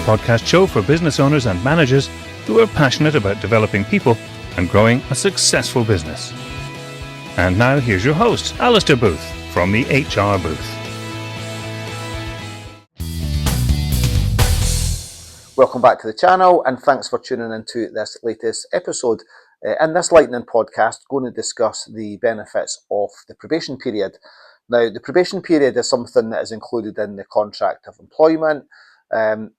podcast show for business owners and managers who are passionate about developing people and growing a successful business. And now here's your host, Alistair Booth from the HR Booth. Welcome back to the channel, and thanks for tuning into this latest episode. In this lightning podcast, I'm going to discuss the benefits of the probation period. Now, the probation period is something that is included in the contract of employment.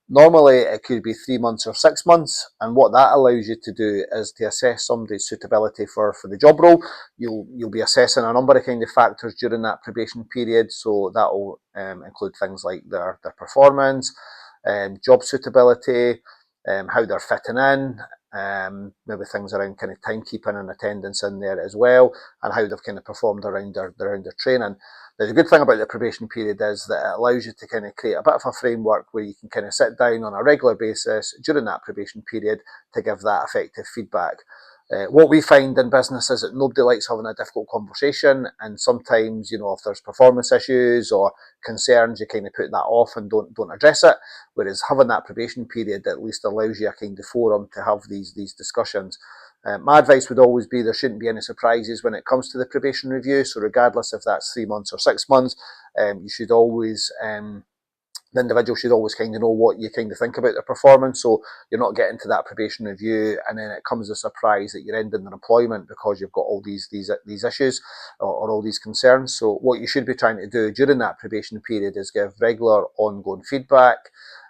Normally, it could be 3 months or 6 months, and what that allows you to do is to assess somebody's suitability for the job role. You'll be assessing a number of kind of factors during that probation period, so that will include things like their performance, job suitability, how they're fitting in, maybe things around kind of timekeeping and attendance in there as well, and how they've kind of performed around their training. Now, the good thing about the probation period is that it allows you to kind of create a bit of a framework where you can kind of sit down on a regular basis during that probation period to give that effective feedback. What we find in business is that nobody likes having a difficult conversation, and sometimes, if there's performance issues or concerns, you kind of put that off and don't address it. Whereas having that probation period at least allows you a kind of forum to have these discussions. My advice would always be there shouldn't be any surprises when it comes to the probation review. So regardless if that's 3 months or 6 months, you should always the individual should always kind of know what you kind of think about their performance, so you're not getting to that probation review and then it comes as a surprise that you're ending their employment because you've got all these issues or all these concerns. So what you should be trying to do during that probation period is give regular ongoing feedback.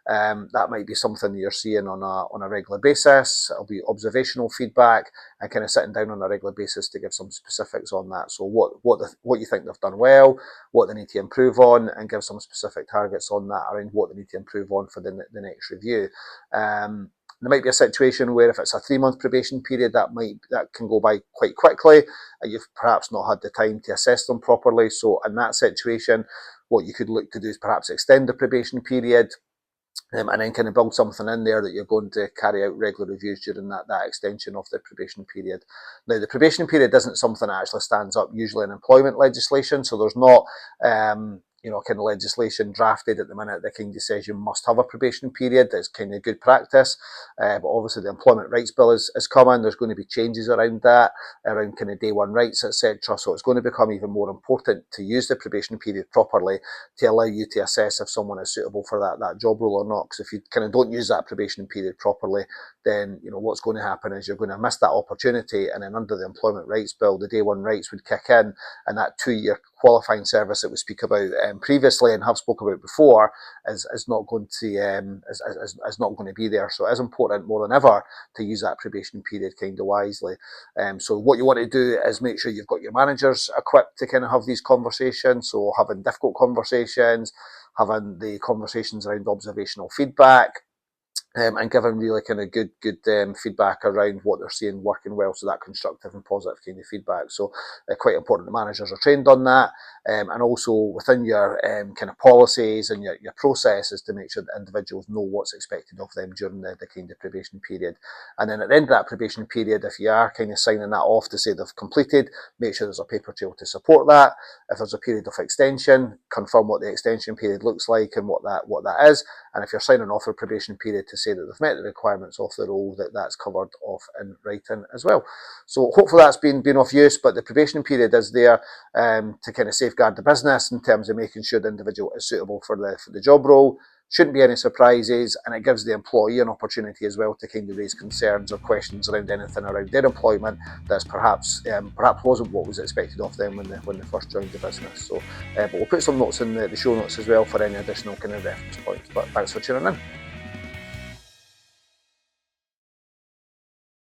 That might be something that you're seeing on a regular basis. It'll be observational feedback and kind of sitting down on a regular basis to give some specifics on that. So what you think they've done well, what they need to improve on, and give some specific targets on that around what they need to improve on for the next review. There might be a situation where if it's a 3-month probation period, that can go by quite quickly. You've perhaps not had the time to assess them properly. So in that situation, what you could look to do is perhaps extend the probation period. And then kind of build something in there that you're going to carry out regular reviews during that extension of the probation period. Now, the probation period isn't something that actually stands up usually in employment legislation, so there's not kind of legislation drafted at the minute that kind of says you must have a probation period. That's kind of good practice, but obviously the Employment Rights Bill is coming. There's going to be changes around that, around kind of day one rights, etc. So it's going to become even more important to use the probation period properly to allow you to assess if someone is suitable for that job role or not. Because if you kind of don't use that probation period properly, then what's going to happen is you're going to miss that opportunity, and then under the Employment Rights Bill, the day one rights would kick in, and that 2-year qualifying service that we speak about previously and have spoke about before is not going to be there. So it is important more than ever to use that probation period kind of wisely. So what you want to do is make sure you've got your managers equipped to kind of have these conversations. So having difficult conversations, having the conversations around observational feedback, and giving really kind of good feedback around what they're seeing working well, so that constructive and positive kind of feedback. So quite important the managers are trained on that, and also within your kind of policies and your processes to make sure that individuals know what's expected of them during the kind of probation period. And then at the end of that probation period, if you are kind of signing that off to say they've completed, make sure there's a paper trail to support that. If there's a period of extension, confirm what the extension period looks like and what that is. And if you're signing off a probation period to say that they've met the requirements of the role, that's covered off in writing as well. So hopefully that's been of use, but the probation period is there to kind of safeguard the business in terms of making sure the individual is suitable for the job role. Shouldn't be any surprises, and it gives the employee an opportunity as well to kind of raise concerns or questions around anything around their employment that's perhaps wasn't what was expected of them when they first joined the business. So, but we'll put some notes in the show notes as well for any additional kind of reference points. But thanks for tuning in.